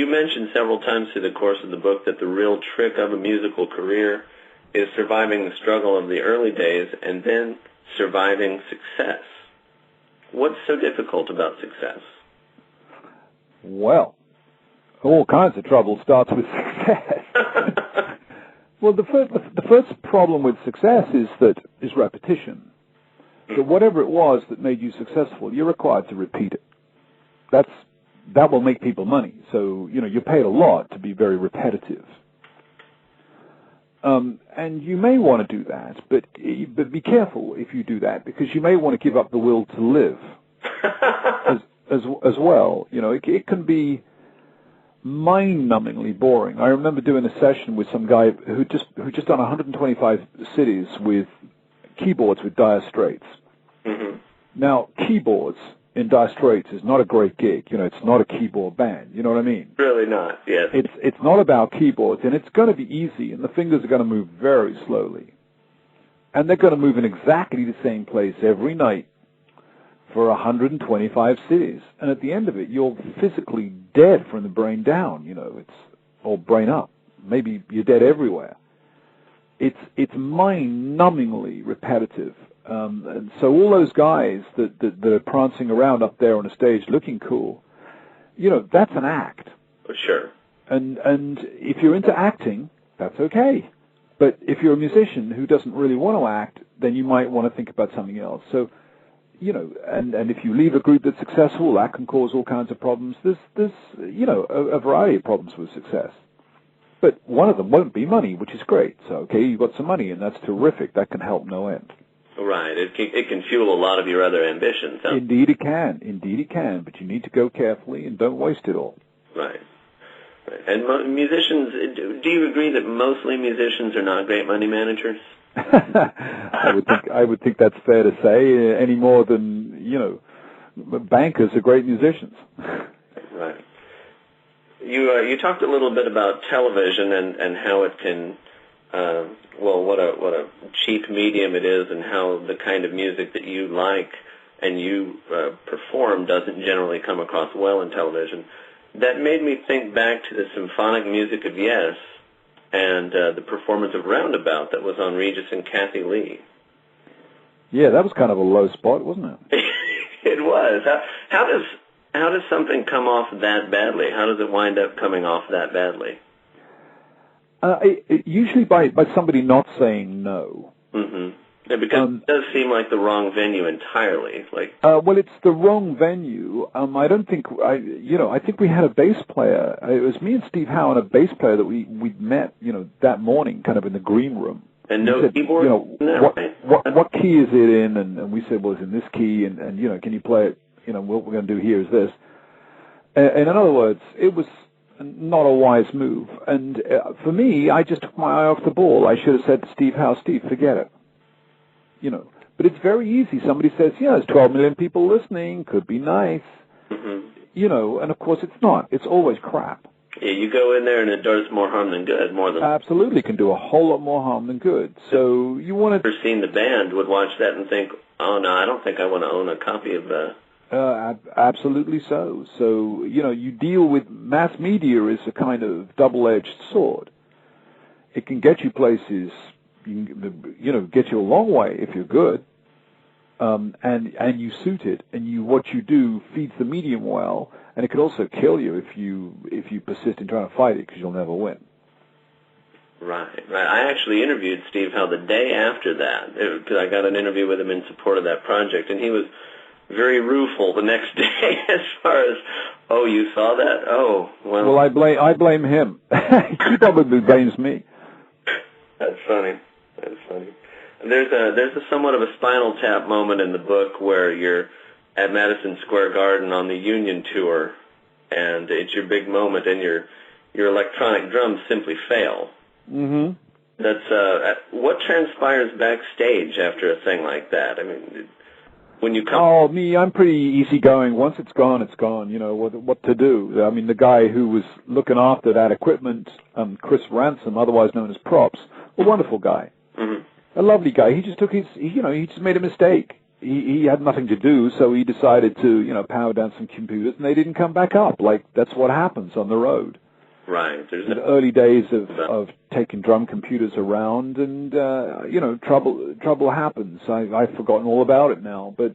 You mentioned several times through the course of the book that the real trick of a musical career is surviving the struggle of the early days and then surviving success. What's so difficult about success? Well, all kinds of trouble starts with success. Well, the first problem with success is repetition. So whatever it was that made you successful, you're required to repeat it. That will make people money. So, you're paid a lot to be very repetitive. And you may want to do that, but be careful if you do that, because you may want to give up the will to live as well. It can be mind-numbingly boring. I remember doing a session with some guy who just done 125 cities with keyboards with Dire Straits. Mm-hmm. Now, keyboards in Dire Straits is not a great gig. It's not a keyboard band. You know what I mean? Really not, yes. It's not about keyboards, and it's going to be easy, and the fingers are going to move very slowly. And they're going to move in exactly the same place every night for 125 cities. And at the end of it, you're physically dead from the brain down, or brain up. Maybe you're dead everywhere. It's mind-numbingly repetitive. And so all those guys that are prancing around up there on a stage looking cool, that's an act. For sure. And if you're into acting, that's okay. But if you're a musician who doesn't really want to act, then you might want to think about something else. So, and if you leave a group that's successful, that can cause all kinds of problems. There's a variety of problems with success. But one of them won't be money, which is great. So, okay, you've got some money, and that's terrific. That can help no end. Right. It can fuel a lot of your other ambitions. Huh? Indeed it can. But you need to go carefully and don't waste it all. Right. And musicians, do you agree that mostly musicians are not great money managers? I would think that's fair to say, any more than, bankers are great musicians. Right. You talked a little bit about television and how it can, what a cheap medium it is, and how the kind of music that you like and you perform doesn't generally come across well in television. That made me think back to the symphonic music of Yes and the performance of Roundabout that was on Regis and Kathie Lee. Yeah, that was kind of a low spot, wasn't it? It was. How does something come off that badly? How does it wind up coming off that badly? Usually by somebody not saying no. Mm-hmm. Yeah, because it does seem like the wrong venue entirely. Well, it's the wrong venue. I don't think I think we had a bass player. It was me and Steve Howe and a bass player that we'd met, that morning, kind of in the green room. And no said, keyboard. What key is it in? And we said, well, it's in this key. And can you play it? What we're going to do here is this. And in other words, it was not a wise move. And for me, I just took my eye off the ball. I should have said to Steve Howe, Steve, forget it. But it's very easy. Somebody says, there's 12 million people listening. Could be nice. Mm-hmm. And of course it's not. It's always crap. Yeah, you go in there and it does more harm than good. Absolutely, can do a whole lot more harm than good. So you want to... Whoever seen the band would watch that and think, oh, no, I don't think I want to own a copy of that. Absolutely so. So, you deal with mass media as a kind of double-edged sword. It can get you places, get you a long way if you're good, and you suit it, and what you do feeds the medium well, and it could also kill you if you persist in trying to fight it, because you'll never win. Right. I actually interviewed Steve Howe the day after that, because I got an interview with him in support of that project, and he was very rueful the next day as far as, oh, you saw that? Oh, well. Well, I blame him. He probably blames me. That's funny. There's a somewhat of a Spinal Tap moment in the book where you're at Madison Square Garden on the Union tour, and it's your big moment, and your electronic drums simply fail. Mm-hmm. That's what transpires backstage after a thing like that. I mean, when you come... Oh, me, I'm pretty easygoing. Once it's gone, it's gone. What to do. I mean, the guy who was looking after that equipment, Chris Ransom, otherwise known as Props, a wonderful guy. Mm-hmm. A lovely guy. He just took he just made a mistake. he had nothing to do, so he decided to, power down some computers, and they didn't come back up. Like, that's what happens on the road. Right. There's the early days of taking drum computers around, and trouble happens. I've forgotten all about it now, but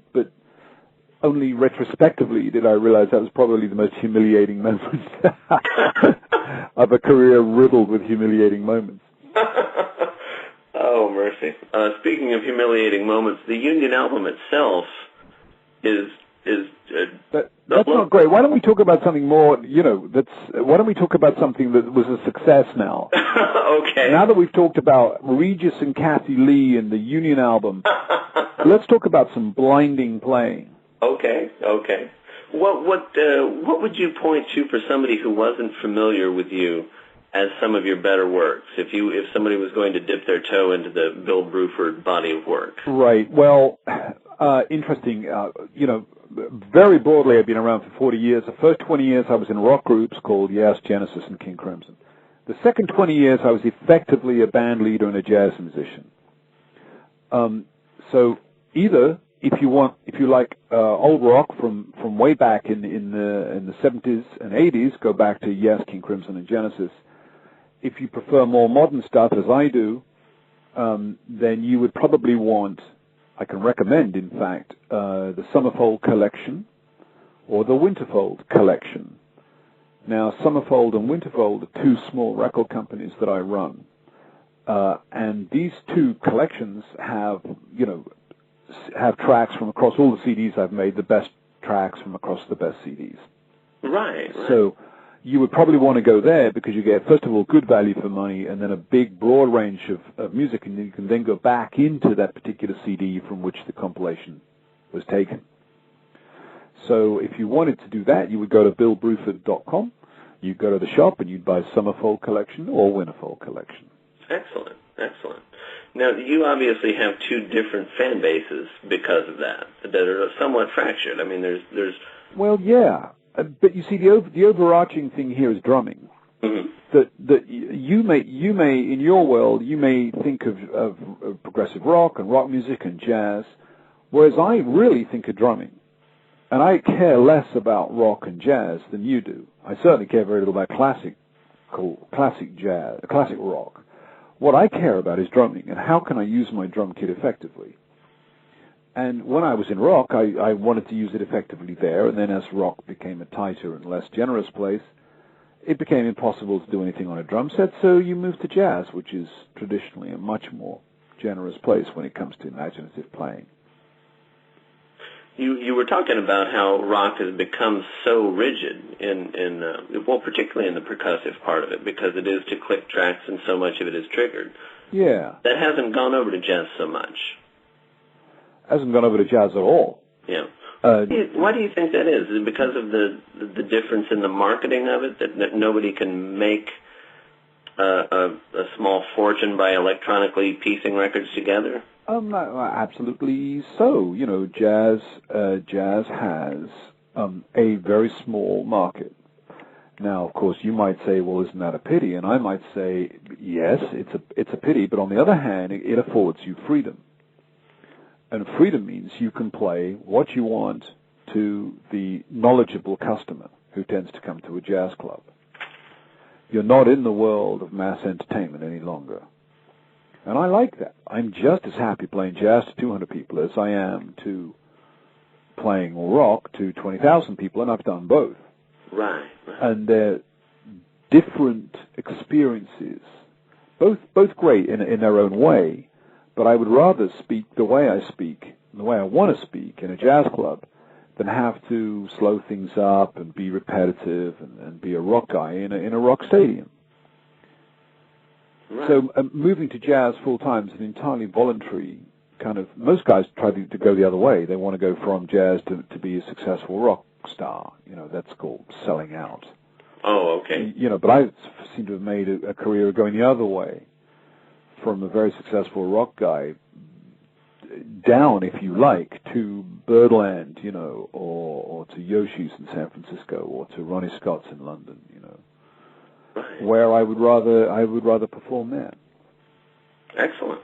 only retrospectively did I realize that was probably the most humiliating moment of a career riddled with humiliating moments. Oh, mercy. Speaking of humiliating moments, the Union album itself is that's not great. Why don't we talk about something more, why don't we talk about something that was a success now? Okay. Now that we've talked about Regis and Kathie Lee and the Union album, let's talk about some blinding playing. Okay. What would you point to for somebody who wasn't familiar with you as some of your better works, if somebody was going to dip their toe into the Bill Bruford body of work? Right. Well, interesting. Very broadly, I've been around for 40 years. The first 20 years I was in rock groups called Yes, Genesis, and King Crimson. The second 20 years I was effectively a band leader and a jazz musician. So either, if you like old rock from way back in the 70s and 80s, go back to Yes, King Crimson, and Genesis. If you prefer more modern stuff, as I do, then you would probably want, I can recommend, in fact, the Summerfold collection or the Winterfold collection. Now, Summerfold and Winterfold are two small record companies that I run. And these two collections have tracks from across all the CDs I've made, the best tracks from across the best CDs. Right. So you would probably want to go there because you get, first of all, good value for money and then a big, broad range of music, and you can then go back into that particular CD from which the compilation was taken. So if you wanted to do that, you would go to billbruford.com, you'd go to the shop, and you'd buy Summerfold collection or Winterfold collection. Excellent. Now, you obviously have two different fan bases because of that are somewhat fractured. I mean, there's... Well, yeah. But you see, the overarching thing here is drumming. Mm-hmm. That you may in your world you may think of progressive rock and rock music and jazz, whereas I really think of drumming, and I care less about rock and jazz than you do. I certainly care very little about classic jazz, classic rock. What I care about is drumming, and how can I use my drum kit effectively. And when I was in rock, I wanted to use it effectively there, and then as rock became a tighter and less generous place, it became impossible to do anything on a drum set, so you moved to jazz, which is traditionally a much more generous place when it comes to imaginative playing. You were talking about how rock has become so rigid particularly in the percussive part of it, because it is to click tracks and so much of it is triggered. Yeah. That hasn't gone over to jazz so much. Hasn't gone over to jazz at all. Yeah. Why do you think that is? Is it because of the difference in the marketing of it, that nobody can make a small fortune by electronically piecing records together? Absolutely so. Jazz has a very small market. Now, of course, you might say, well, isn't that a pity? And I might say, yes, it's a pity, but on the other hand, it affords you freedom. And freedom means you can play what you want to the knowledgeable customer who tends to come to a jazz club. You're not in the world of mass entertainment any longer. And I like that. I'm just as happy playing jazz to 200 people as I am to playing rock to 20,000 people, and I've done both. Right. And they're different experiences, both great in their own way. But I would rather speak the way I speak, the way I want to speak in a jazz club, than have to slow things up and be repetitive and be a rock guy in a rock stadium. Right. So moving to jazz full time is an entirely voluntary kind of. Most guys try to go the other way. They want to go from jazz to be a successful rock star. That's called selling out. Oh, okay. But I seem to have made a career going the other way, from a very successful rock guy down, if you like, to Birdland, or to Yoshi's in San Francisco, or to Ronnie Scott's in London, right. Where I would rather perform there. Excellent.